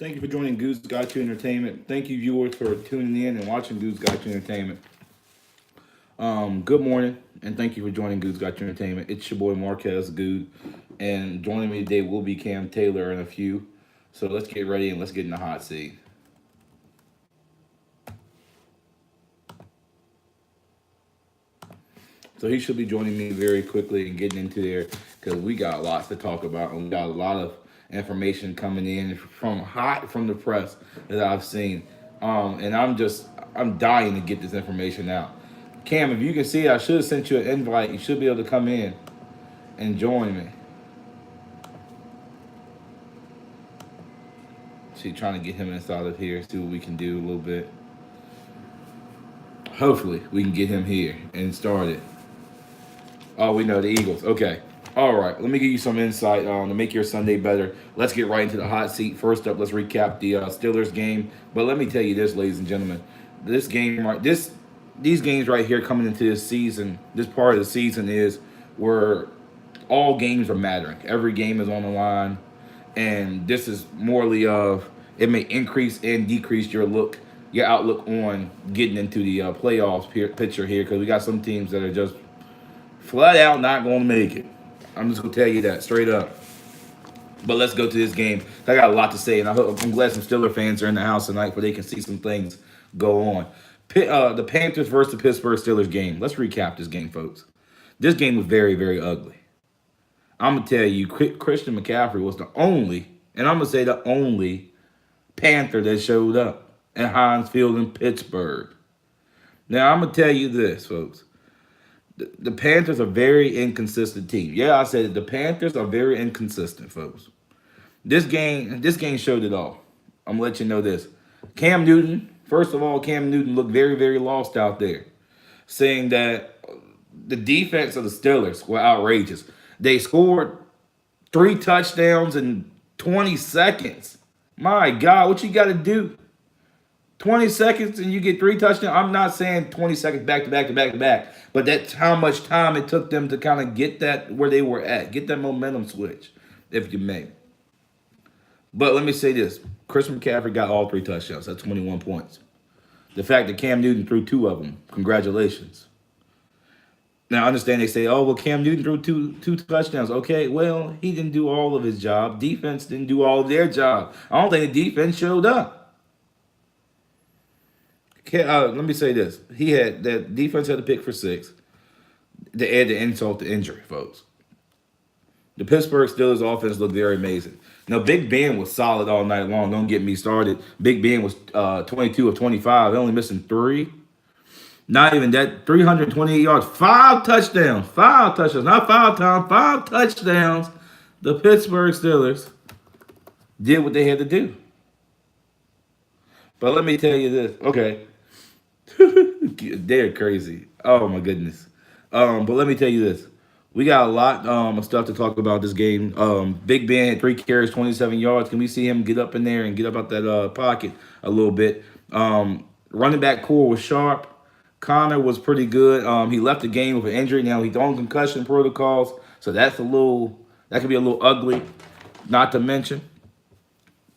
Thank you for joining Goode Gotcha Entertainment. Thank you, viewers, for tuning in and watching Goode Gotcha Entertainment. Good morning, and thank you for joining Goode Gotcha Entertainment. It's your boy Marquez Good, and joining me today will be Cam Taylor and a few. So let's get ready and let's get in the hot seat. So he should be joining me very quickly and getting into there because we got lots to talk about and we got a lot of information coming in from hot from the press that I've seen. And I'm dying to get this information out. Cam, if you can see, I should have sent you an invite. You should be able to come in and join me. See, trying to get him inside of here, see what we can do a little bit. Hopefully, we can get him here and started. Oh, we know the Eagles. Okay. All right. Let me give you some insight to make your Sunday better. Let's get right into the hot seat. First up, let's recap the Steelers game. But let me tell you this, ladies and gentlemen, these games right here coming into this season, this part of the season is where all games are mattering. Every game is on the line, and this is morely of it may increase and decrease your outlook on getting into the playoffs picture here because we got some teams that are just flat out not going to make it. I'm just going to tell you that straight up. But let's go to this game. I got a lot to say, and I'm glad some Steeler fans are in the house tonight where they can see some things go on. The Panthers versus the Pittsburgh Steelers game. Let's recap this game, folks. This game was very, very ugly. I'm going to tell you, Christian McCaffrey was the only, and I'm going to say the only, Panther that showed up at Heinz Field in Pittsburgh. Now, I'm going to tell you this, folks. The Panthers are a very inconsistent team. Yeah, I said it. The Panthers are very inconsistent, folks. This game showed it all. I'm gonna let you know this. Cam Newton, first of all, Cam Newton looked very, very lost out there, saying that the defense of the Steelers were outrageous. They scored 3 touchdowns in 20 seconds. My God, what you got to do? 20 seconds and you get 3 touchdowns. I'm not saying 20 seconds back to back to back to back, but that's how much time it took them to kind of get that where they were at, get that momentum switch, if you may. But let me say this. Chris McCaffrey got all 3 touchdowns. That's 21 points. The fact that Cam Newton threw 2 of them, congratulations. Now, I understand they say, oh, well, Cam Newton threw two touchdowns. Okay, well, he didn't do all of his job. Defense didn't do all of their job. I don't think the defense showed up. Let me say this. That defense had to pick for 6. They add the insult to injury, folks. The Pittsburgh Steelers offense looked very amazing. Now, Big Ben was solid all night long. Don't get me started. Big Ben was 22 of 25. Only missing 3. Not even that. 328 yards. 5 touchdowns. 5 touchdowns. Not 5 times. 5 touchdowns. The Pittsburgh Steelers did what they had to do. But let me tell you this. Okay. They're crazy. Oh my goodness. But let me tell you this. We got a lot of stuff to talk about this game. Big Ben had 3 carries, 27 yards. Can we see him get up in there and get up out that pocket a little bit? Running back core was sharp. Connor was pretty good. He left the game with an injury. Now he's on concussion protocols, so that could be a little ugly. Not to mention,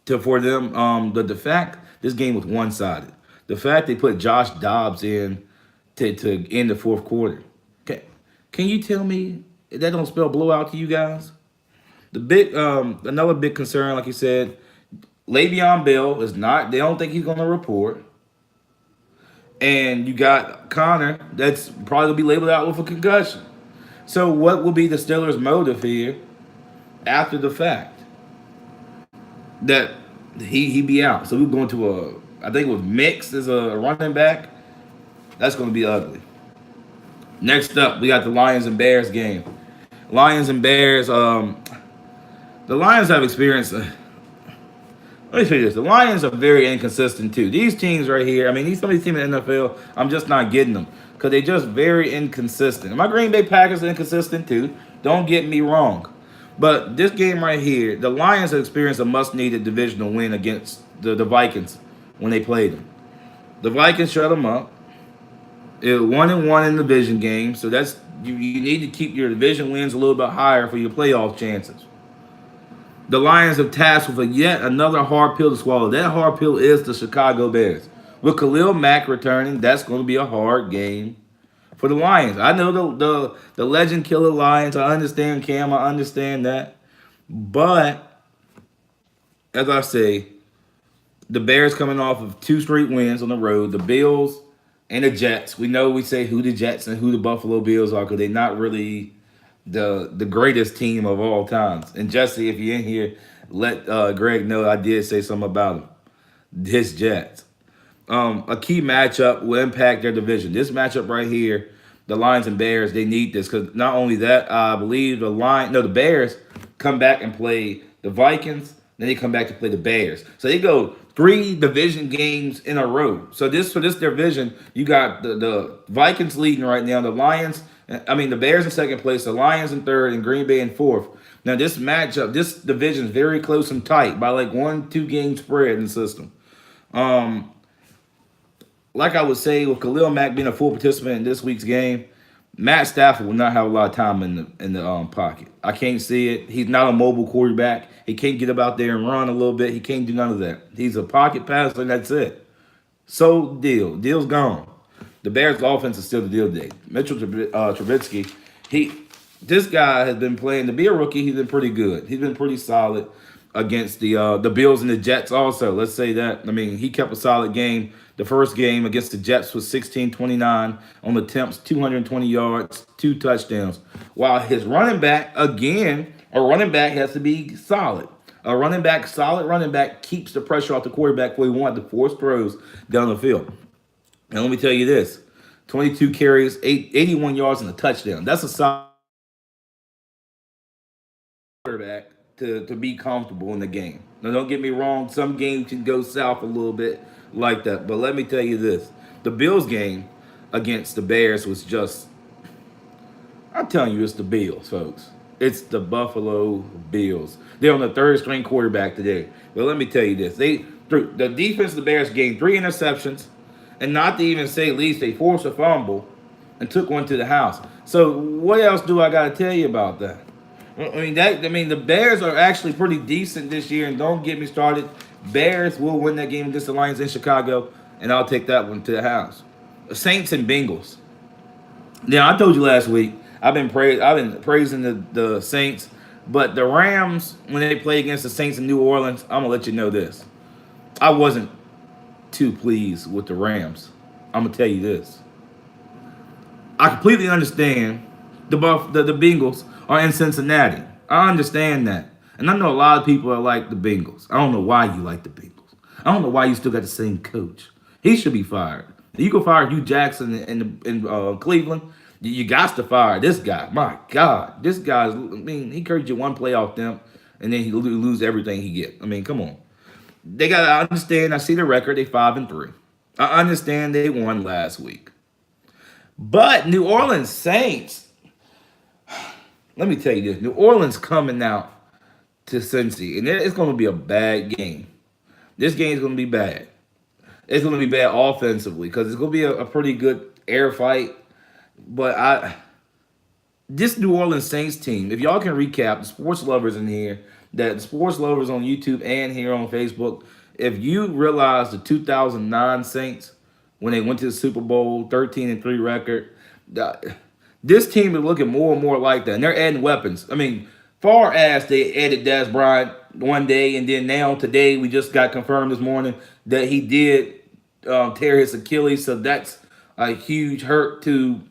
for them, the fact this game was one-sided. The fact they put Josh Dobbs in to end the 4th quarter. Can you tell me that don't spell blowout to you guys? Another big concern, like you said, Le'Veon Bell is not. They don't think he's going to report. And you got Connor that's probably going to be labeled out with a concussion. So what will be the Steelers' motive here after the fact that he be out? So we're going to I think it was Mix as a running back. That's going to be ugly. Next up, we got the Lions and Bears game. Lions and Bears. The Lions have experienced. Let me say this: the Lions are very inconsistent too. These teams right here. I mean, some of these teams in the NFL, I'm just not getting them because they're just very inconsistent. My Green Bay Packers are inconsistent too. Don't get me wrong, but this game right here, the Lions have experienced a much-needed divisional win against the Vikings when they played them. The Vikings shut them up. It 1-1 in the division game, so that's you need to keep your division wins a little bit higher for your playoff chances. The Lions have tasked with a yet another hard pill to swallow. That hard pill is the Chicago Bears. With Khalil Mack returning, that's going to be a hard game for the Lions. I know the legend killer Lions. I understand Cam. I understand that. But as I say, the Bears coming off of two straight wins on the road. The Bills and the Jets. We know we say who the Jets and who the Buffalo Bills are because they're not really the greatest team of all times. And Jesse, if you're in here, let Greg know I did say something about him. His Jets. A key matchup will impact their division. This matchup right here, the Lions and Bears, they need this because not only that, I believe the Bears come back and play the Vikings. Then they come back to play the Bears. So they go three division games in a row. So this for this division, you got the Vikings leading right now. The Bears in second place, the Lions in third, and Green Bay in fourth. Now this matchup, this division is very close and tight by like 1-2 game spread in the system. Um, like I would say, with Khalil Mack being a full participant in this week's game, Matt Stafford will not have a lot of time in the pocket. I can't see it. He's not a mobile quarterback. He can't get up out there and run a little bit. He can't do none of that. He's a pocket passer, and that's it. So deal's gone. The Bears' offense is still the deal today. Mitchell Trubisky, this guy has been playing to be a rookie. He's been pretty good. He's been pretty solid against the Bills and the Jets. Also, let's say that. I mean, he kept a solid game. The first game against the Jets was 16-29 on the attempts, 220 yards, 2 touchdowns. While his running back, again, a running back has to be solid. Solid running back keeps the pressure off the quarterback where he wanted to force throws down the field. And let me tell you this: 22 carries, 81 yards, and a touchdown. That's a solid quarterback to be comfortable in the game. Now, don't get me wrong. Some games can go south a little bit like that. But let me tell you this. The Bills game against the Bears was just, I'm telling you, it's the Bills, folks. It's the Buffalo Bills. They're on the third string quarterback today. But let me tell you this. The defense of the Bears gained 3 interceptions. And not to even say least, they forced a fumble and took one to the house. So what else do I got to tell you about that? The Bears are actually pretty decent this year, and don't get me started. Bears will win that game against the Lions in Chicago, and I'll take that one to the house. The Saints and Bengals. Now I told you last week I've been praising the Saints, but the Rams when they play against the Saints in New Orleans, I'm gonna let you know this. I wasn't too pleased with the Rams. I'm gonna tell you this. I completely understand the Bengals are in Cincinnati. I understand that. And I know a lot of people are like the Bengals. I don't know why you like the Bengals. I don't know why you still got the same coach. He should be fired. You can fire Hugh Jackson in Cleveland. You got to fire this guy. My God. This guy's, he carried you one playoff them, and then he lose everything he get. Come on. They got to understand, I see the record. They 5-3. I understand they won last week. But New Orleans Saints, let me tell you this. New Orleans coming out to Cincy, and it's going to be a bad game. This game is going to be bad. It's going to be bad offensively because it's going to be a pretty good air fight. But this New Orleans Saints team, if y'all can recap, the sports lovers in here, that the sports lovers on YouTube and here on Facebook, if you realize the 2009 Saints, when they went to the Super Bowl, 13-3 record, this team is looking more and more like that. And they're adding weapons. Far as they added Dez Bryant one day, and then now today we just got confirmed this morning that he did tear his Achilles. So that's a huge hurt to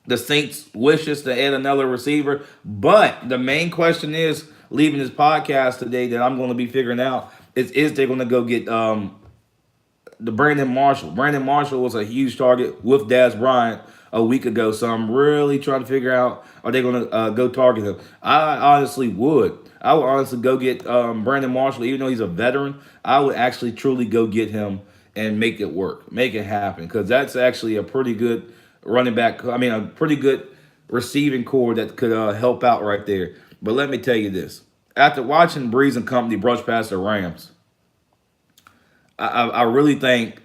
the Saints' wishes to add another receiver. But the main question is, leaving this podcast today, that I'm going to be figuring out is they going to go get the Brandon Marshall. Brandon Marshall was a huge target with Dez Bryant a week ago, so I'm really trying to figure out, are they going to go target him? I honestly would. I would honestly go get Brandon Marshall, even though he's a veteran. I would actually truly go get him and make it work, make it happen, because that's actually a pretty good running back. A pretty good receiving core that could help out right there. But let me tell you this. After watching Breeze and company brush past the Rams, I really think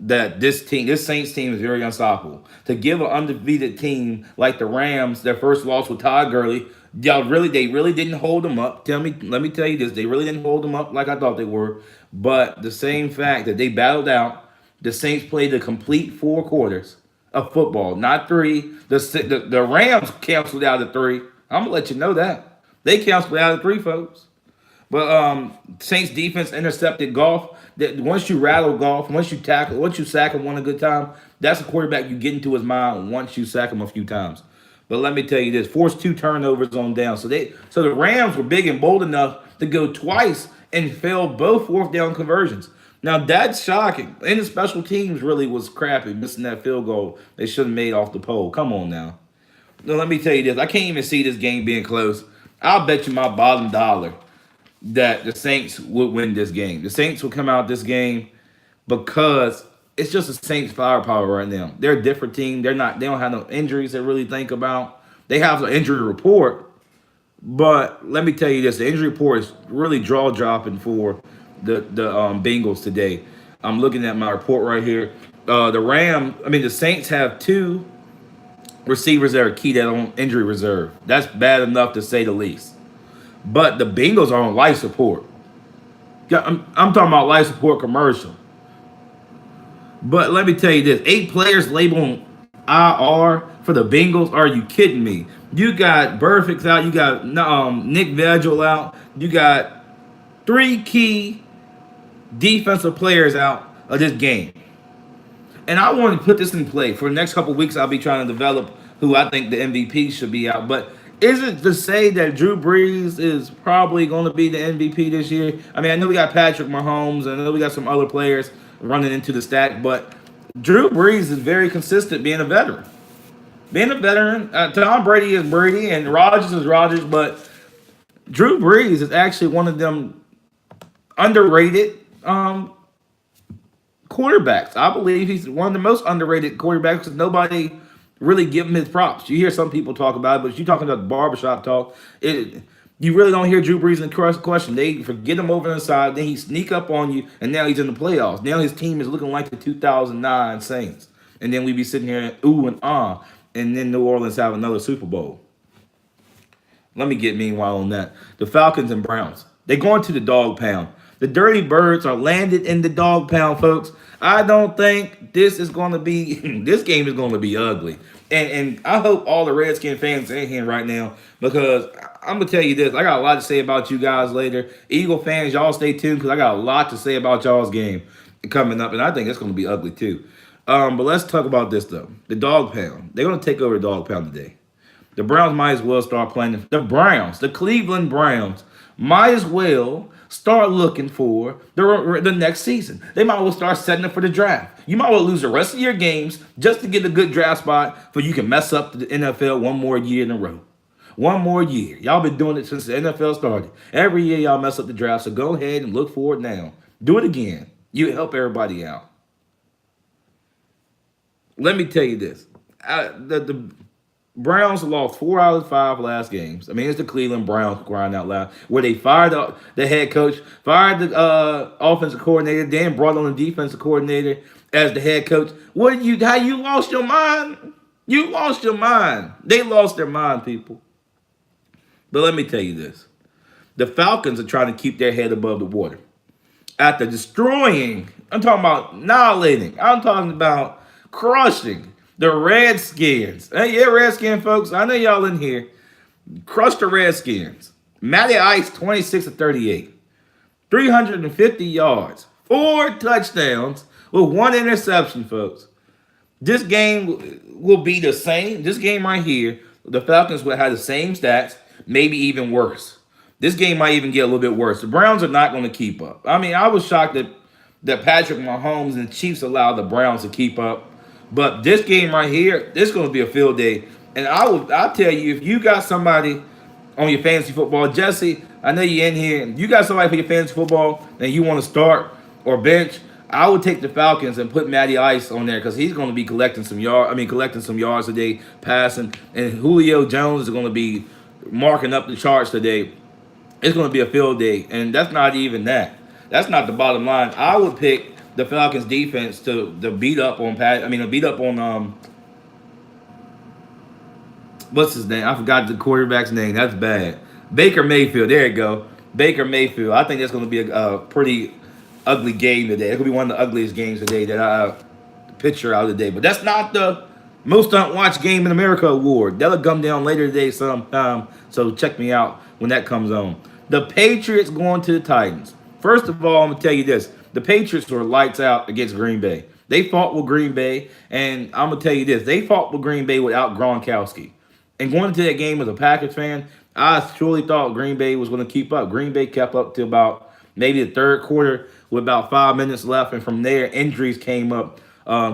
that this Saints team is very unstoppable. To give an undefeated team like the Rams their first loss with Todd Gurley, They really didn't hold them up. Let me tell you this, they really didn't hold them up like I thought they were. But the same fact that they battled out, the Saints played the complete 4 quarters of football, not three. The Rams canceled out of three. I'm gonna let you know that they canceled out of three, folks. But Saints defense intercepted Golf. That once you rattle Golf, once you tackle, once you sack him one a good time, that's a quarterback you get into his mind once you sack him a few times. But let me tell you this: forced 2 turnovers on down. So the Rams were big and bold enough to go twice and fail both fourth down conversions. Now that's shocking. And the special teams really was crappy, missing that field goal they should have made off the pole. Come on now. Now let me tell you this: I can't even see this game being close. I'll bet you my bottom dollar that the Saints would win this game. The Saints will come out this game because it's just the Saints firepower right now. They're a different team. They don't have no injuries to really think about. They have an injury report, but let me tell you this: the injury report is really jaw dropping for the Bengals today. I'm looking at my report right here. The Saints have 2 receivers that are key that on injury reserve. That's bad enough to say the least. But the Bengals are on life support. Yeah, I'm talking about life support commercial. But let me tell you this: 8 players labeled IR for the Bengals. Are you kidding me? You got Burfict's out. You got Nick Vigil out. You got 3 key defensive players out of this game. And I want to put this in play. For the next couple of weeks, I'll be trying to develop who I think the MVP should be out. But is it to say that Drew Brees is probably going to be the MVP this year? I mean, I know we got Patrick Mahomes, and I know we got some other players running into the stack, but Drew Brees is very consistent being a veteran. Being a veteran, Tom Brady is Brady, and Rodgers is Rodgers, but Drew Brees is actually one of them underrated quarterbacks. I believe he's one of the most underrated quarterbacks because nobody really give him his props. You hear some people talk about it, but you're talking about barbershop talk. You really don't hear Drew Brees in the question. They forget him over on the side, then he sneak up on you, and now he's in the playoffs. Now his team is looking like the 2009 Saints. And then we be sitting here ooh and ah, and then New Orleans have another Super Bowl. Let me get meanwhile on that. The Falcons and Browns. They going to the dog pound. The Dirty Birds are landed in the dog pound, folks. I don't think this is going to be, this game is going to be ugly. And I hope all the Redskin fans are in here right now because I'm going to tell you this. I got a lot to say about you guys later. Eagle fans, y'all stay tuned because I got a lot to say about y'all's game coming up. And I think it's going to be ugly too. But let's talk about this, though. The dog pound. They're going to take over the dog pound today. The Browns might as well start playing. The Cleveland Browns, might as well start looking for the next season. They might as well start setting up for the draft. You might as well lose the rest of your games just to get a good draft spot for you can mess up the NFL one more year in a row. One more year. Y'all been doing it since the NFL started. Every year y'all mess up the draft, so go ahead and look for it now. Do it again. You help everybody out. Let me tell you this. The Browns lost 4 out of 5 last games. I mean, it's the Cleveland Browns crying out loud, where they fired the head coach, fired the offensive coordinator, then brought on the defensive coordinator as the head coach. How you lost your mind? You lost your mind. They lost their mind, people. But let me tell you this. The Falcons are trying to keep their head above the water. After destroying, I'm talking about annihilating, I'm talking about crushing the Redskins. Hey, yeah, Redskin folks. I know y'all in here. Crush the Redskins. Matty Ice, 26-38. 350 yards. 4 touchdowns with 1 interception, folks. This game will be the same. This game right here, the Falcons will have the same stats, maybe even worse. This game might even get a little bit worse. The Browns are not going to keep up. I mean, I was shocked that Patrick Mahomes and the Chiefs allowed the Browns to keep up. But this game right here, this is going to be a field day. And I'll tell you, if you got somebody on your fantasy football, Jesse, I know you're in here. If you got somebody for your fantasy football and you want to start or bench, I would take the Falcons and put Matty Ice on there because he's going to be collecting some yards today, passing. And Julio Jones is going to be marking up the charts today. It's going to be a field day. And that's not even that. That's not the bottom line. I would pick the Falcons defense to beat up on What's his name? I forgot the quarterback's name. That's bad. Baker Mayfield. There you go. Baker Mayfield. I think that's going to be a pretty ugly game today. It's going to be one of the ugliest games today that I picture out of the day. But that's not the most unwatched game in America award. That'll come down later today sometime. So check me out when that comes on. The Patriots going to the Titans. First of all, I'm gonna tell you this: the Patriots were lights out against Green Bay. They fought with Green Bay, and I'm gonna tell you this: they fought with Green Bay without Gronkowski. And going into that game as a Packers fan, I truly thought Green Bay was going to keep up. Green Bay kept up to about maybe the third quarter with about 5 minutes left, and from there, injuries came up.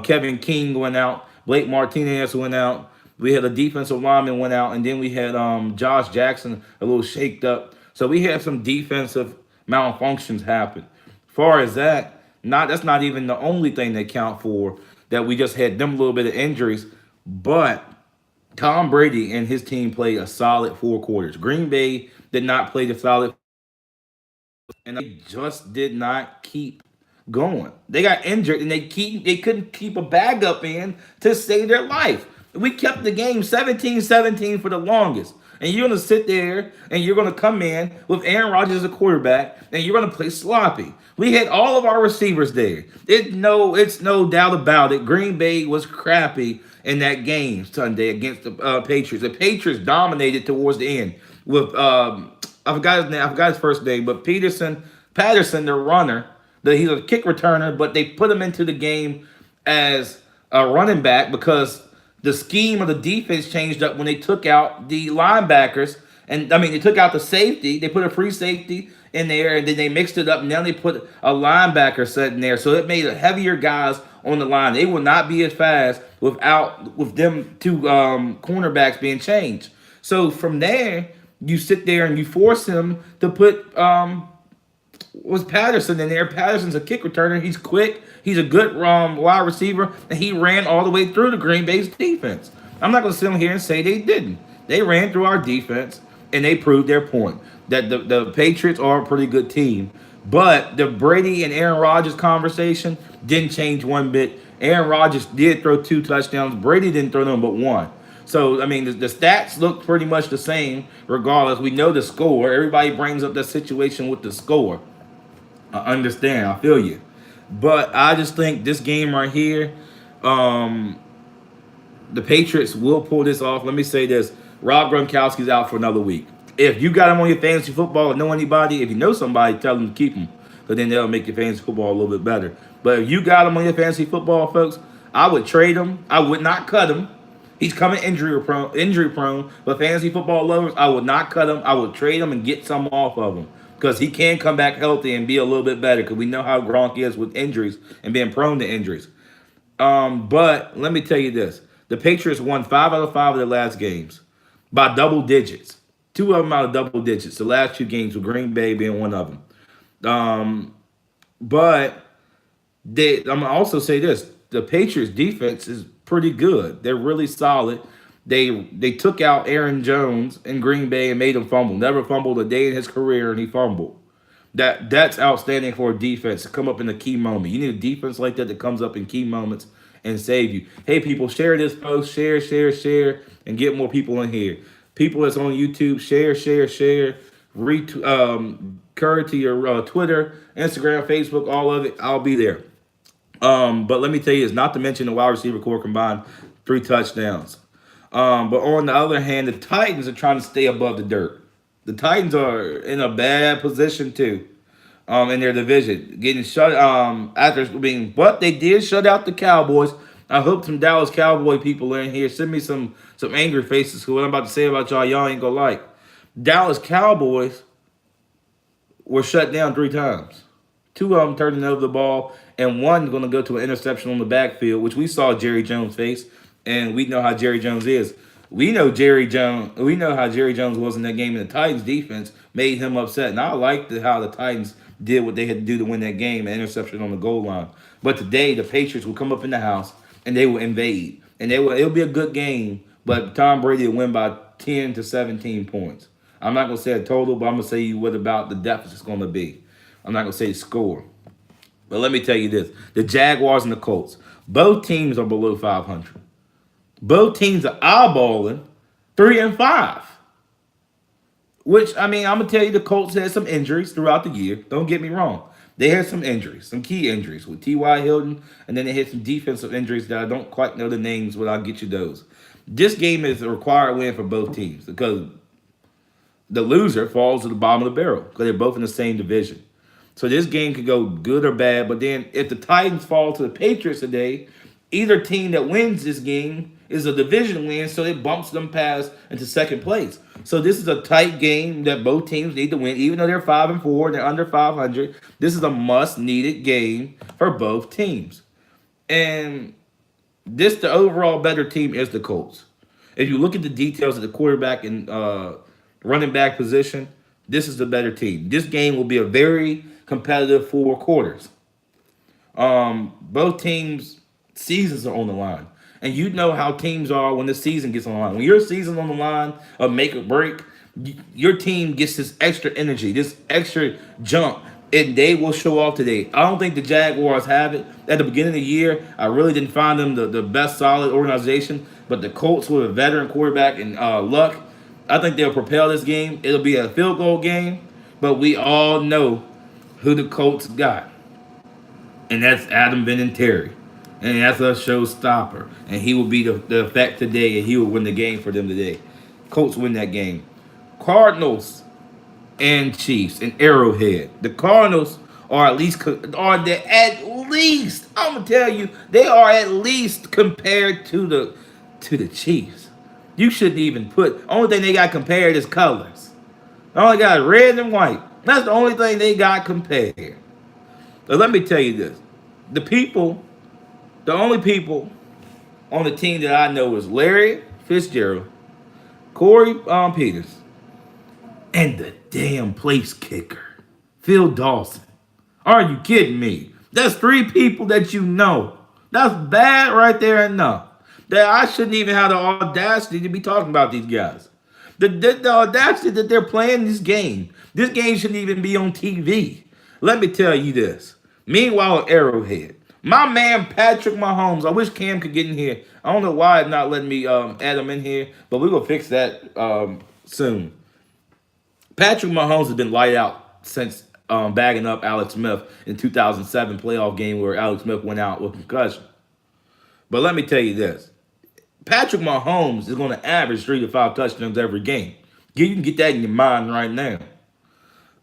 Kevin King went out, Blake Martinez went out. We had a defensive lineman went out, and then we had Josh Jackson a little shaked up. So we had some defensive malfunctions happen. As far as that, not that's not even the only thing they count for. That we just had them a little bit of injuries, but Tom Brady and his team played a solid 4 quarters. Green Bay did not play the solid, and they just did not keep going. They got injured, and they couldn't keep a bag up in to save their life. We kept the game 17-17 for the longest. And you're gonna sit there and you're gonna come in with Aaron Rodgers as a quarterback, and you're gonna play sloppy. We had all of our receivers there. It's no doubt about it. Green Bay was crappy in that game Sunday against the Patriots. The Patriots dominated towards the end with I forgot his name. I forgot his first name, but Patterson, the runner. He's a kick returner, but they put him into the game as a running back because the scheme of the defense changed up when they took out the linebackers. And I mean, they took out the safety. They put a free safety in there, and then they mixed it up. And now they put a linebacker set in there, so it made heavier guys on the line. They will not be as fast with them two cornerbacks being changed. So from there, you sit there and you force him to put was Patterson in there. Patterson's a kick returner. He's quick. He's a good wide receiver, and he ran all the way through the Green Bay's defense. I'm not going to sit here and say they didn't. They ran through our defense, and they proved their point that the Patriots are a pretty good team. But the Brady and Aaron Rodgers conversation didn't change one bit. Aaron Rodgers did throw 2 touchdowns. Brady didn't throw them but one. So, I mean, the stats look pretty much the same regardless. We know the score. Everybody brings up that situation with the score. I understand. I feel you. But I just think this game right here, the Patriots will pull this off. Let me say this. Rob Gronkowski's out for another week. If you got him on your fantasy football and know anybody, if you know somebody, tell them to keep him. Because then they'll make your fantasy football a little bit better. But if you got him on your fantasy football, folks, I would trade him. I would not cut him. He's coming injury prone. But fantasy football lovers, I would not cut him. I would trade him and get some off of him. Because he can come back healthy and be a little bit better. Because we know how Gronk is with injuries and being prone to injuries. But let me tell you this. The Patriots won 5 out of 5 of their last games by double digits. 2 of them out of double digits. The last 2 games with Green Bay being one of them. But I'm going to also say this. The Patriots defense is pretty good. They're really solid. They took out Aaron Jones in Green Bay and made him fumble. Never fumbled a day in his career, and he fumbled. That's outstanding for a defense to come up in a key moment. You need a defense like that comes up in key moments and save you. Hey, people, share this post. Share, and get more people in here. People that's on YouTube, share. Curry to your Twitter, Instagram, Facebook, all of it. I'll be there. But let me tell you, it's not to mention the wide receiver core combined 3 touchdowns. But on the other hand, the Titans are trying to stay above the dirt. The Titans are in a bad position too, in their division, getting shut but they did shut out the Cowboys. I hope some Dallas Cowboy people are in here. Send me some angry faces. Who what I'm about to say about y'all ain't gonna like. Dallas Cowboys were shut down 3 times. 2 of them turning over the ball, and one going to go to an interception on the backfield, which we saw Jerry Jones face, and we know how Jerry Jones is. We know how Jerry Jones was in that game, and the Titans defense made him upset. And I liked how the Titans did what they had to do to win that game, an interception on the goal line. But today, the Patriots will come up in the house, and they will invade. And it'll be a good game, but Tom Brady will win by 10 to 17 points. I'm not going to say a total, but I'm going to say you what about the deficit's going to be. I'm not going to say the score. But let me tell you this. The Jaguars and the Colts, both teams are below 500. Both teams are eyeballing 3-5. Which, I mean, I'm gonna tell you, the Colts had some injuries throughout the year. Don't get me wrong. They had some injuries, some key injuries with T.Y. Hilton, and then they had some defensive injuries that I don't quite know the names, but I'll get you those. This game is a required win for both teams because the loser falls to the bottom of the barrel because they're both in the same division. So this game could go good or bad. But then if the Titans fall to the Patriots today, either team that wins this game is a division win, so it bumps them past into second place. So this is a tight game that both teams need to win, even though they're 5-4 and they're under 500. This is a must-needed game for both teams. And the overall better team is the Colts. If you look at the details of the quarterback and running back position, this is the better team. This game will be a very competitive 4 quarters. Both teams' seasons are on the line. And you know how teams are when the season gets on the line. When your season on the line of make or break, your team gets this extra energy, this extra jump, and they will show off today. I don't think the Jaguars have it. At the beginning of the year, I really didn't find them the best solid organization. But the Colts with a veteran quarterback and Luck, I think they'll propel this game. It'll be a field goal game, but we all know who the Colts got. And that's Adam Vinatieri. And that's a showstopper. And he will be the effect today, and he will win the game for them today. Colts win that game. Cardinals and Chiefs and Arrowhead. The Cardinals are at least I'm gonna tell you, they are at least compared to the Chiefs. You shouldn't even put, only thing they got compared is colors. They only got red and white. That's the only thing they got compared. So let me tell you this. The only people on the team that I know is Larry Fitzgerald, Corey Peters, and the damn place kicker, Phil Dawson. Are you kidding me? That's 3 people that you know. That's bad right there enough. That I shouldn't even have the audacity to be talking about these guys. The audacity that they're playing this game. This game shouldn't even be on TV. Let me tell you this. Meanwhile, Arrowhead. My man Patrick Mahomes. I wish Cam could get in here. I don't know why it's not letting me add him in here, but we're going to fix that soon. Patrick Mahomes has been light out since bagging up Alex Smith in 2007 playoff game where Alex Smith went out with concussion. But let me tell you this. Patrick Mahomes is going to average 3 to 5 touchdowns every game. You can get that in your mind right now.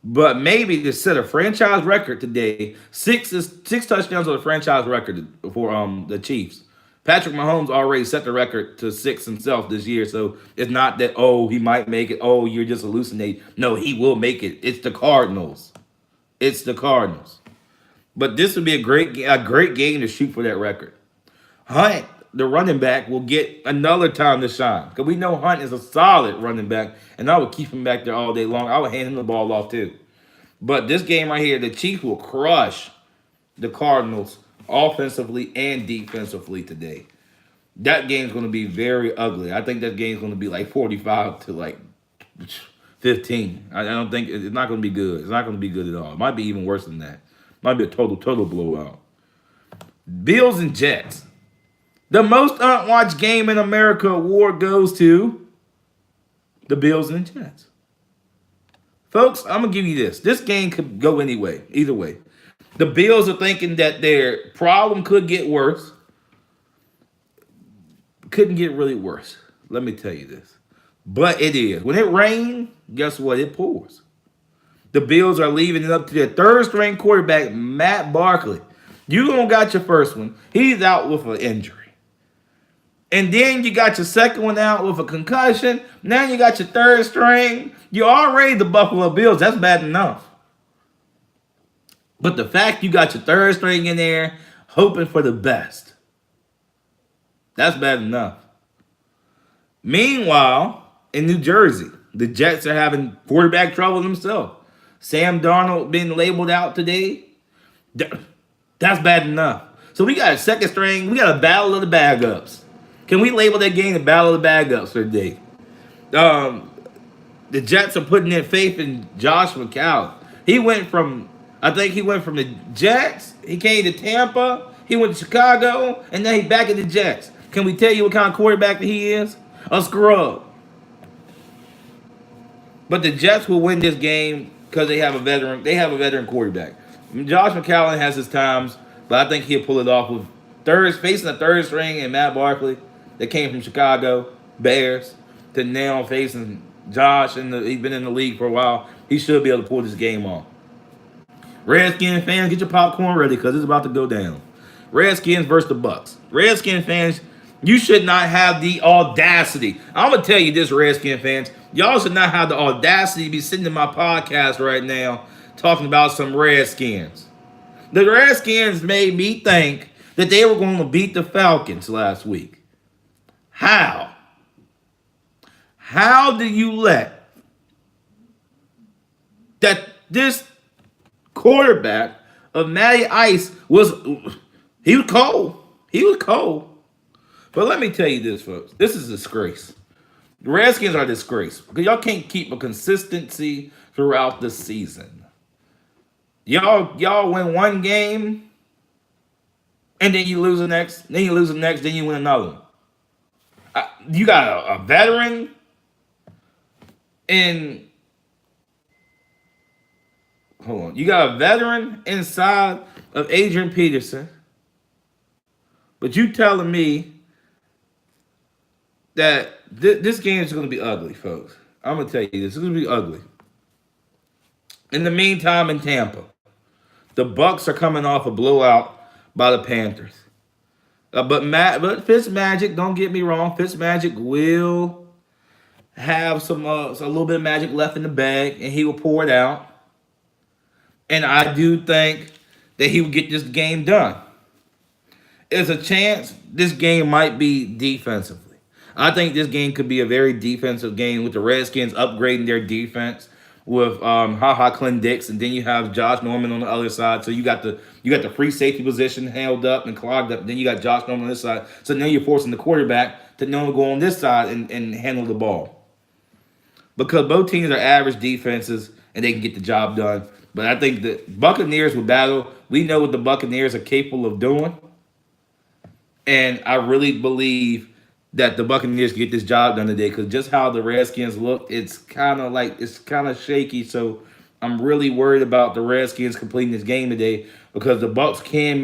But maybe to set a franchise record today, 6 touchdowns on the franchise record for the Chiefs. Patrick Mahomes already set the record to 6 himself this year, so it's not that, oh, he might make it, oh, you're just hallucinating. No, he will make it. It's the Cardinals. It's the Cardinals. But this would be a great game to shoot for that record. Hunt, the running back, will get another time to shine. Because we know Hunt is a solid running back, and I would keep him back there all day long. I would hand him the ball off too. But this game right here, the Chiefs will crush the Cardinals offensively and defensively today. That game's going to be very ugly. I think that game's going to be like 45 to like 15. I don't think it's not going to be good. It's not going to be good at all. It might be even worse than that. Might be a total blowout. Bills and Jets. The most unwatched game in America award goes to the Bills and the Jets. Folks, I'm going to give you this. This game could go anyway, either way. The Bills are thinking that their problem could get worse. Couldn't get really worse. Let me tell you this. But it is. When it rains, guess what? It pours. The Bills are leaving it up to their third-string quarterback, Matt Barkley. You don't got your first one. He's out with an injury. And then you got your second one out with a concussion. Now you got your third string. You're already the Buffalo Bills. That's bad enough. But the fact you got your third string in there, hoping for the best, that's bad enough. Meanwhile, in New Jersey, the Jets are having quarterback trouble themselves. Sam Darnold being labeled out today, that's bad enough. So we got a second string. We got a battle of the bag-ups. Can we label that game the battle of the bag-ups for the day? The Jets are putting in faith in Josh McCown. He went from the Jets. He came to Tampa. He went to Chicago. And now he's back at the Jets. Can we tell you what kind of quarterback he is? A scrub. But the Jets will win this game because they have a veteran. They have a veteran quarterback. Josh McCown has his times, but I think he'll pull it off with facing the third string and Matt Barkley that came from Chicago Bears to now facing Josh, and he's been in the league for a while. He should be able to pull this game off. Redskins fans, get your popcorn ready because it's about to go down. Redskins versus the Bucks. Redskins fans, you should not have the audacity. I'm gonna tell you this, Redskins fans, y'all should not have the audacity to be sitting in my podcast right now talking about some Redskins. The Redskins made me think that they were going to beat the Falcons last week. How? How do you let this quarterback of Matty Ice he was cold. He was cold. But let me tell you this, folks. This is a disgrace. The Redskins are a disgrace because y'all can't keep a consistency throughout the season. Y'all win one game, and then you lose the next. Then you lose the next. Then you win another one. You got a veteran in. Hold on. You got a veteran inside of Adrian Peterson, but you telling me that this game is going to be ugly, folks. I'm going to tell you this. It's going to be ugly. In the meantime, in Tampa, the Bucks are coming off a blowout by the Panthers. But Fitzmagic, don't get me wrong, Fitzmagic will have a little bit of magic left in the bag, and he will pour it out. And I do think that he will get this game done. There's a chance this game might be defensively. I think this game could be a very defensive game with the Redskins upgrading their defense with Clint Dix, and then you have Josh Norman on the other side. So you got the free safety position held up and clogged up. Then you got Josh Norman on this side. So now you're forcing the quarterback to know go on this side and handle the ball. Because both teams are average defenses and they can get the job done. But I think the Buccaneers will battle. We know what the Buccaneers are capable of doing. And I really believe that the Buccaneers get this job done today because just how the Redskins look, it's kind of shaky. So I'm really worried about the Redskins completing this game today because the Bucs can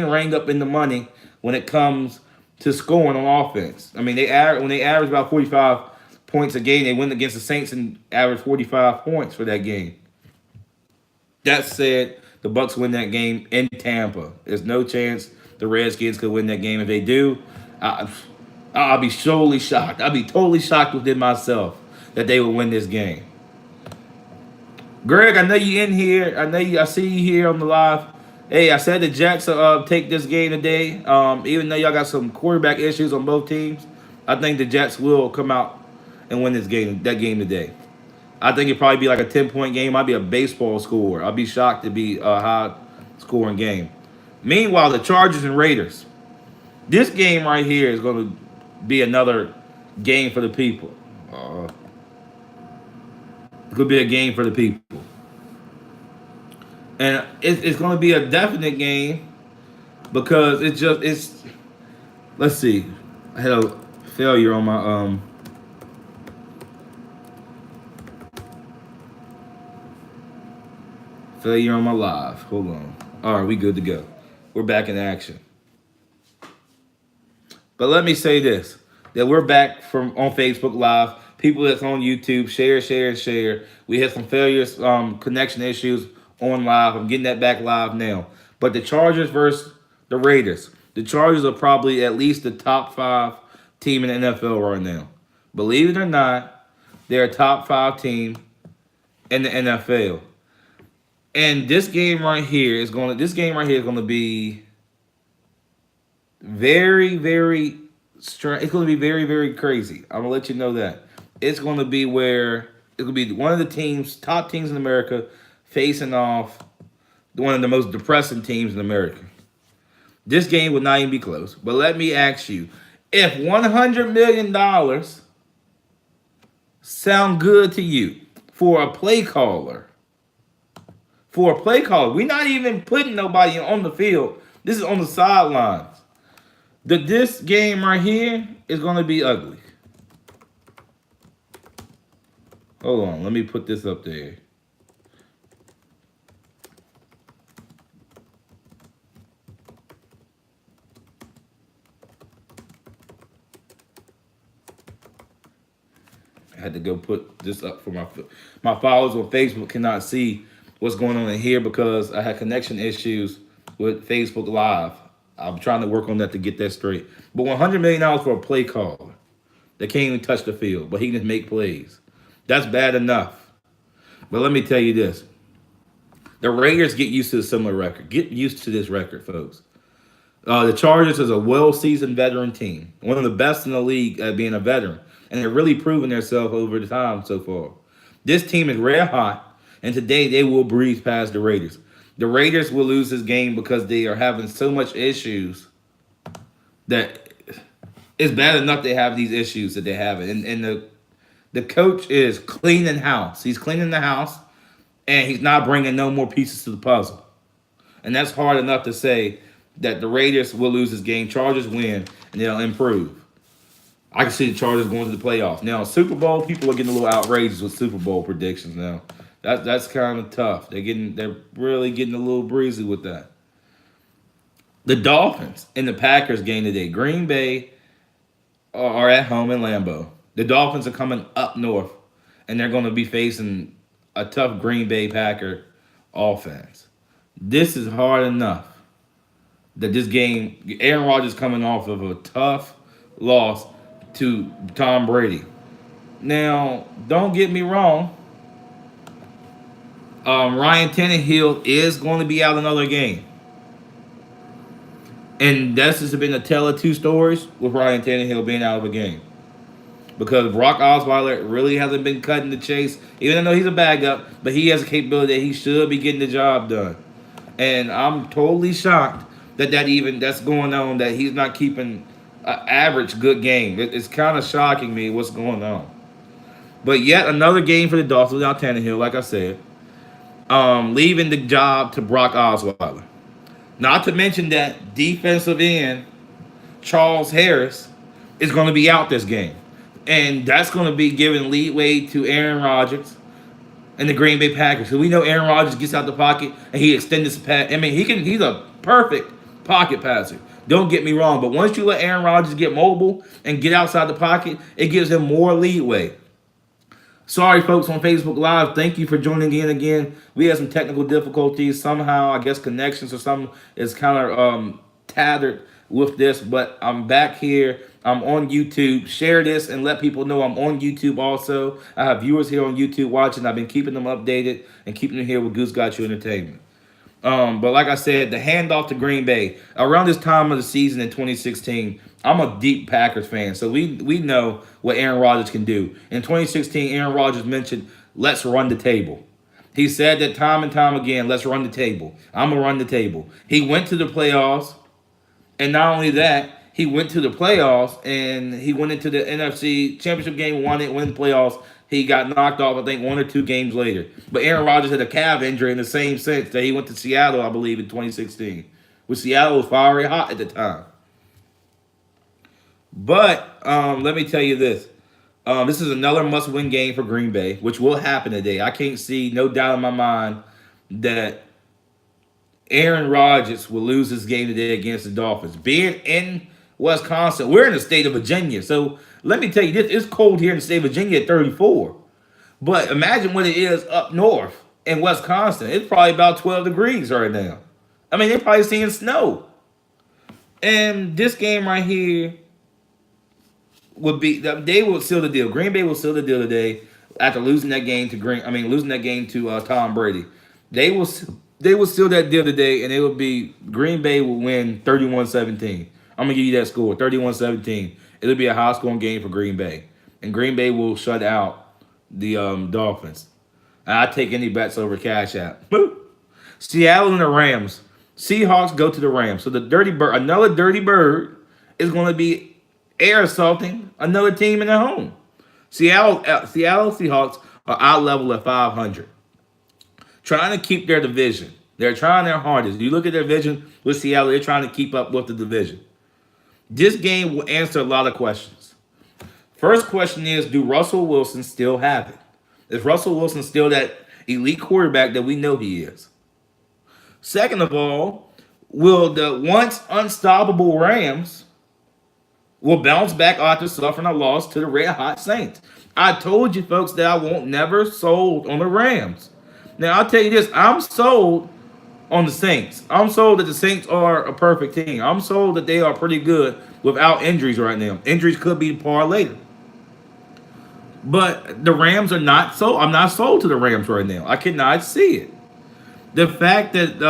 ring up in the money when it comes to scoring on offense. I mean, when they average about 45 points a game, they win against the Saints and average 45 points for that game. That said, the Bucs win that game in Tampa. There's no chance the Redskins could win that game. If they do, I'll be totally shocked. I'll be totally shocked within myself that they would win this game. Greg, I know you in here. I see you here on the live. Hey, I said the Jets take this game today. Even though y'all got some quarterback issues on both teams, I think the Jets will come out and win that game today. I think it'd probably be like a 10-point game. Might be a baseball score. I'll be shocked to be a high-scoring game. Meanwhile, the Chargers and Raiders. This game right here is going to be another game for the people. It could be a game for the people. And it's going to be a definite game because let's see. I had a failure on my live. Hold on. All right, we good to go. We're back in action. But let me say this, that we're back on Facebook Live. People that's on YouTube, share. We had some failures, connection issues on live. I'm getting that back live now. But the Chargers versus the Raiders. The Chargers are probably at least the top 5 team in the NFL right now. Believe it or not, they're a top 5 team in the NFL. And this game right here is going to be very, very strange. It's going to be very, very crazy. I'm going to let you know that. It's going to be where it's going to be one of the top teams in America, facing off one of the most depressing teams in America. This game would not even be close. But let me ask you, if $100 million sound good to you for a play caller, we're not even putting nobody on the field. This is on the sidelines. This game right here is going to be ugly. Hold on, let me put this up there. I had to go put this up for my followers on Facebook cannot see what's going on in here because I had connection issues with Facebook Live. I'm trying to work on that to get that straight. But $100 million for a play caller that can't even touch the field, but he can make plays. That's bad enough. But let me tell you this: the Raiders get used to a similar record. Get used to this record, folks. The Chargers is a well-seasoned veteran team, one of the best in the league at being a veteran, and they're really proven themselves over the time so far. This team is red hot, and today they will breeze past the Raiders. The Raiders will lose this game because they are having so much issues that it's bad enough they have these issues that they have, and the coach is cleaning house. He's cleaning the house, and he's not bringing no more pieces to the puzzle. And that's hard enough to say that the Raiders will lose this game. Chargers win, and they'll improve. I can see the Chargers going to the playoffs. Now, Super Bowl, people are getting a little outrageous with Super Bowl predictions now. That's kind of tough. They're really getting a little breezy with that. The Dolphins and the Packers game today. Green Bay are at home in Lambeau. The Dolphins are coming up north, and they're going to be facing a tough Green Bay Packer offense. This is hard enough that this game, Aaron Rodgers coming off of a tough loss to Tom Brady. Now, don't get me wrong. Ryan Tannehill is going to be out another game. And that's just been a tale of two stories with Ryan Tannehill being out of a game. Because Brock Osweiler really hasn't been cutting the chase, even though he's a backup, but he has a capability that he should be getting the job done. And I'm totally shocked that's going on, that he's not keeping an average good game. It's kind of shocking me what's going on. But yet another game for the Dolphins without Tannehill, like I said, leaving the job to Brock Osweiler. Not to mention that defensive end Charles Harris is going to be out this game, and that's going to be giving leeway to Aaron Rodgers and the Green Bay Packers. So we know Aaron Rodgers gets out the pocket and he extends his pass. I mean, he's a perfect pocket passer. Don't get me wrong, but once you let Aaron Rodgers get mobile and get outside the pocket, it gives him more leeway. Sorry, folks on Facebook Live. Thank you for joining in again. We had some technical difficulties. Somehow, I guess connections or something is kind of tethered with this, but I'm back here. I'm on YouTube. Share this and let people know I'm on YouTube also. I have viewers here on YouTube watching. I've been keeping them updated and keeping them here with Goode Gotcha Entertainment. But like I said, the handoff to Green Bay around this time of the season in 2016, I'm a deep Packers fan, so we know what Aaron Rodgers can do. In 2016, Aaron Rodgers mentioned, "Let's run the table." He said that time and time again, "Let's run the table. I'm gonna run the table." He went to the playoffs, and not only that, he went to the playoffs and he went into the NFC Championship game, won it, won the playoffs. He got knocked off, I think, one or two games later. But Aaron Rodgers had a calf injury in the same sense that he went to Seattle, I believe, in 2016. Which Seattle was fiery hot at the time. But let me tell you this. This is another must-win game for Green Bay, which will happen today. I can't see, no doubt in my mind, that Aaron Rodgers will lose this game today against the Dolphins. Being in Wisconsin, we're in the state of Virginia. So let me tell you this, it's cold here in the state of Virginia at 34. But imagine what it is up north in Wisconsin. It's probably about 12 degrees right now. I mean, they're probably seeing snow. And this game right here would be, they will seal the deal. Green Bay will seal the deal today after losing that game to Tom Brady. They will seal that deal today, and it will be Green Bay will win 31-17. I'm going to give you that score, 31-17. It'll be a high-scoring game for Green Bay. And Green Bay will shut out the Dolphins. I take any bets over Cash App. Seattle and the Rams. Seahawks go to the Rams. So the another dirty bird, is going to be air assaulting another team in their home. Seattle Seahawks are out level at 500. Trying to keep their division. They're trying their hardest. You look at their division with Seattle, they're trying to keep up with the division. This game will answer a lot of questions. First question is, do Russell Wilson still have it? Is Russell Wilson still that elite quarterback that we know he is? Second of all, will the once unstoppable Rams will bounce back after suffering a loss to the Red Hot Saints? I told you folks that I won't never sold on the Rams. Now I'll tell you this: I'm sold on the Saints. I'm sold that the Saints are a perfect team. I'm sold that they are pretty good without injuries right now. Injuries could be par later. But the Rams are not sold. I'm not sold to the Rams right now. I cannot see it. The fact that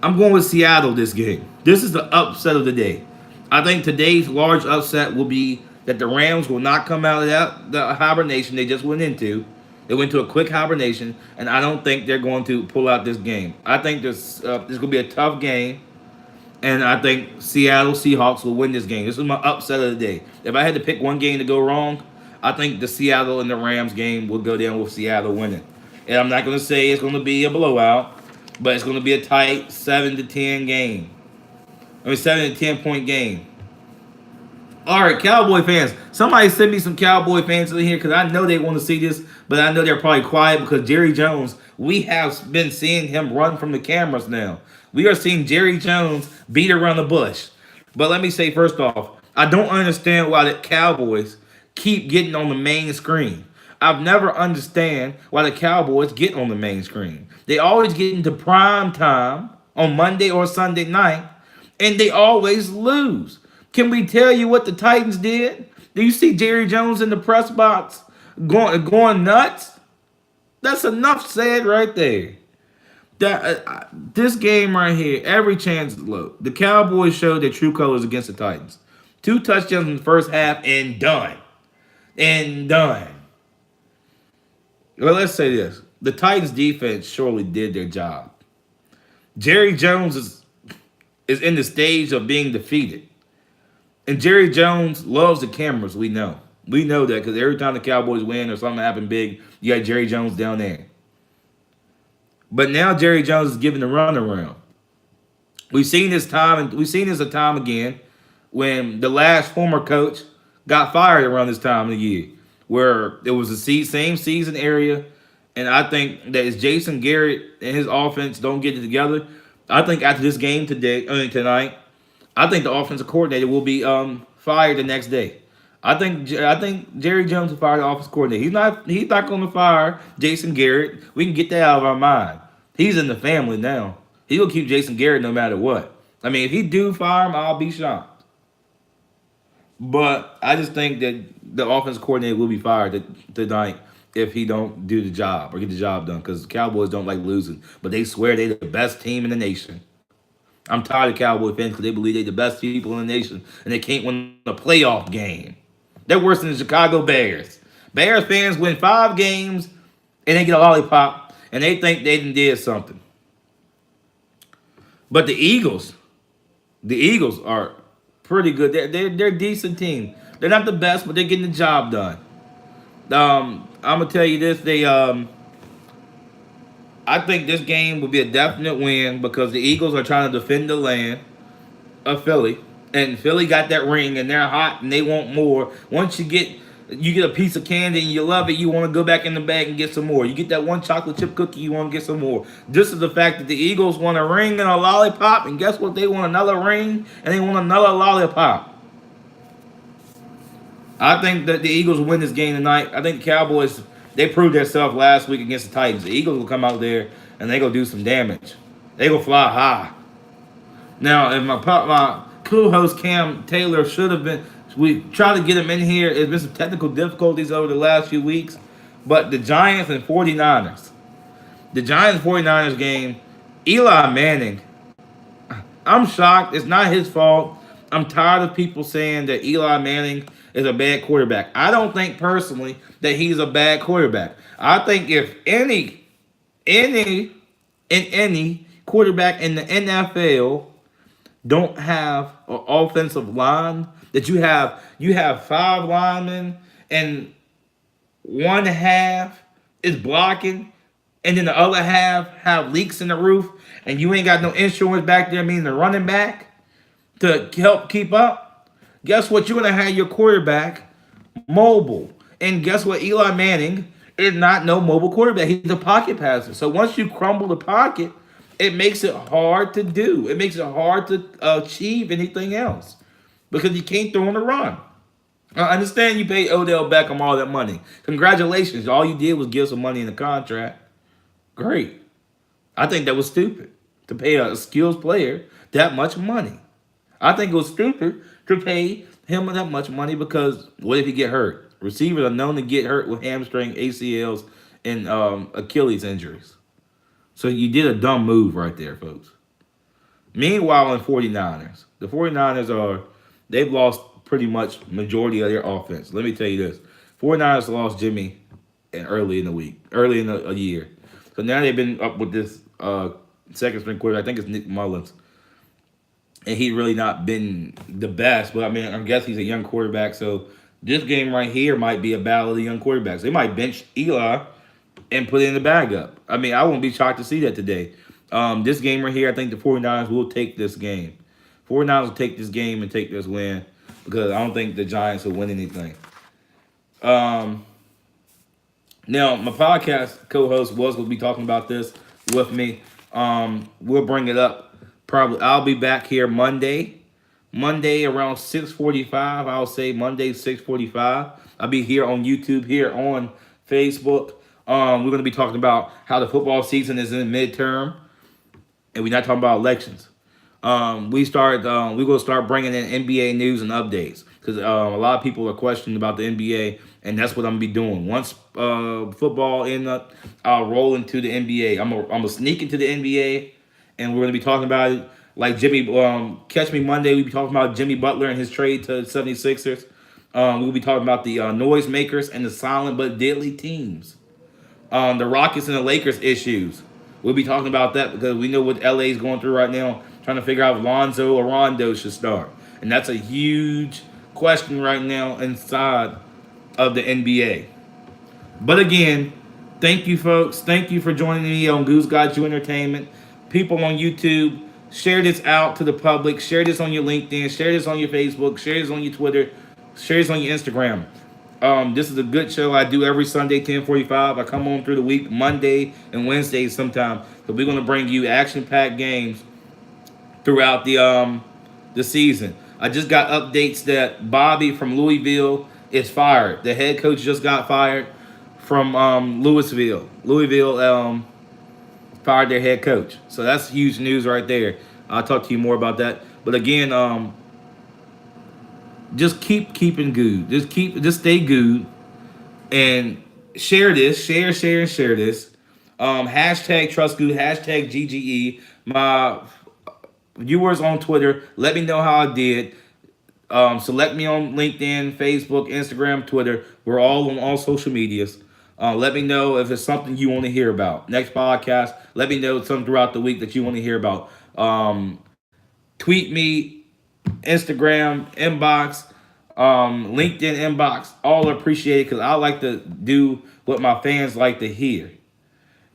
I'm going with Seattle this game. This is the upset of the day. I think today's large upset will be that the Rams will not come out of the hibernation they just went into. They went to a quick hibernation, and I don't think they're going to pull out this game. I think this going to be a tough game, and I think Seattle Seahawks will win this game. This is my upset of the day. If I had to pick one game to go wrong, I think the Seattle and the Rams game will go down with Seattle winning. And I'm not going to say it's going to be a blowout, but it's going to be a tight 7-10 game. 7 to 10 point game. All right, Cowboy fans. Somebody send me some Cowboy fans in here because I know they want to see this, but I know they're probably quiet because Jerry Jones, we have been seeing him run from the cameras now. We are seeing Jerry Jones beat around the bush. But let me say first off, I don't understand why the Cowboys keep getting on the main screen. I've never understand why the Cowboys get on the main screen. They always get into prime time on Monday or Sunday night, and they always lose. Can we tell you what the Titans did? Do you see Jerry Jones in the press box going nuts? That's enough said right there. This game right here, every chance is low. The Cowboys showed their true colors against the Titans. 2 touchdowns in the first half and done. And done. Well, let's say this. The Titans defense surely did their job. Jerry Jones is in the stage of being defeated. And Jerry Jones loves the cameras, we know. We know that because every time the Cowboys win or something happen big, you got Jerry Jones down there. But now Jerry Jones is giving the runaround. We've seen this time, and we've seen this a time again when the last former coach got fired around this time of the year, where it was the same season area. And I think that as Jason Garrett and his offense don't get it together, I think after this game tonight, I think the offensive coordinator will be fired the next day. I think Jerry Jones will fire the offensive coordinator. He's not going to fire Jason Garrett. We can get that out of our mind. He's in the family now. He'll keep Jason Garrett no matter what. I mean, if he do fire him, I'll be shocked. But I just think that the offensive coordinator will be fired tonight if he don't do the job or get the job done, because the Cowboys don't like losing, but they swear they're the best team in the nation. I'm tired of Cowboy fans because they believe they're the best people in the nation and they can't win a playoff game. They're worse than the Chicago Bears. Bears fans win 5 games and they get a lollipop and they think they did something. But the Eagles are pretty good. They're a decent team. They're not the best, but they're getting the job done. I'm gonna tell you this: I think this game will be a definite win because the Eagles are trying to defend the land of Philly, and Philly got that ring, and they're hot, and they want more. Once you get a piece of candy and you love it, you want to go back in the bag and get some more. You get that one chocolate chip cookie, you want to get some more. This is the fact that the Eagles want a ring and a lollipop, and guess what? They want another ring and they want another lollipop. I think that the Eagles will win this game tonight. I think the Cowboys, they proved themselves last week against the Titans. The Eagles will come out there and they go do some damage. They go fly high. Now, if my co-host Cam Taylor should have been, we tried to get him in here. There's been some technical difficulties over the last few weeks. But the Giants and 49ers. The Giants-49ers game, Eli Manning, I'm shocked. It's not his fault. I'm tired of people saying that Eli Manning is a bad quarterback. I don't think personally that he's a bad quarterback. I think if any quarterback in the NFL don't have an offensive line, that you have 5 linemen and one half is blocking and then the other half have leaks in the roof and you ain't got no insurance back there, meaning the running back, to help keep up, guess what? You're going to have your quarterback mobile. And guess what? Eli Manning is not no mobile quarterback. He's a pocket passer. So once you crumble the pocket, it makes it hard to do. It makes it hard to achieve anything else because you can't throw on the run. I understand you paid Odell Beckham all that money. Congratulations. All you did was give some money in the contract. Great. I think that was stupid to pay a skills player that much money. I think it was stupid to pay him that much money because what if he get hurt? Receivers are known to get hurt with hamstring, ACLs, and Achilles injuries. So you did a dumb move right there, folks. Meanwhile, in 49ers, the 49ers they've lost pretty much majority of their offense. Let me tell you this. 49ers lost Jimmy early in the week, early in the year. So now they've been up with this second string quarterback. I think it's Nick Mullins. And he's really not been the best. But, I mean, I guess he's a young quarterback. So this game right here might be a battle of the young quarterbacks. They might bench Eli and put it in the bag up. I mean, I won't be shocked to see that today. This game right here, I think the 49ers will take this game. 49ers will take this game and take this win because I don't think the Giants will win anything. Now, my podcast co-host was going to be talking about this with me. We'll bring it up. Probably I'll be back here Monday around 6:45. I'll say Monday 6:45. I'll be here on YouTube, here on Facebook. We're going to be talking about how the football season is in midterm, and we're not talking about elections. We're going to start bringing in NBA news and updates because a lot of people are questioning about the NBA, and that's what I'm gonna be doing. Once football ends up, I'll roll into the NBA. I'm gonna sneak into the NBA, and we're gonna be talking about it. Like Jimmy, catch me Monday. We'll be talking about Jimmy Butler and his trade to the 76ers. We'll be talking about the noisemakers and the silent but deadly teams. The Rockets and the Lakers issues. We'll be talking about that because we know what LA is going through right now, trying to figure out if Lonzo or Rondo should start. And that's a huge question right now inside of the NBA. But again, thank you, folks. Thank you for joining me on Goode Gotcha Entertainment. People on YouTube, share this out to the public. Share this on your LinkedIn. Share this on your Facebook. Share this on your Twitter. Share this on your Instagram. This is a good show I do every Sunday, 10:45. I come on through the week, Monday and Wednesday sometime. So we're going to bring you action-packed games throughout the season. I just got updates that Bobby from Louisville is fired. The head coach just got fired from Louisville. Louisville fired their head coach. So that's huge news right there. I'll talk to you more about that. But again, just keeping good. Just stay good and share this. Share and share this. Hashtag trust good. Hashtag GGE. My viewers on Twitter, let me know how I did. Select me on LinkedIn, Facebook, Instagram, Twitter. We're all on all social medias. Let me know if it's something you want to hear about. Next podcast, let me know something throughout the week that you want to hear about. Tweet me, Instagram, inbox, LinkedIn inbox. All appreciated because I like to do what my fans like to hear.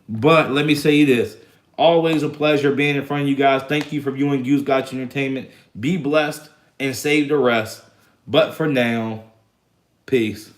But let me say this. Always a pleasure being in front of you guys. Thank you for viewing Goode Gotcha Entertainment. Be blessed and save the rest. But for now, peace.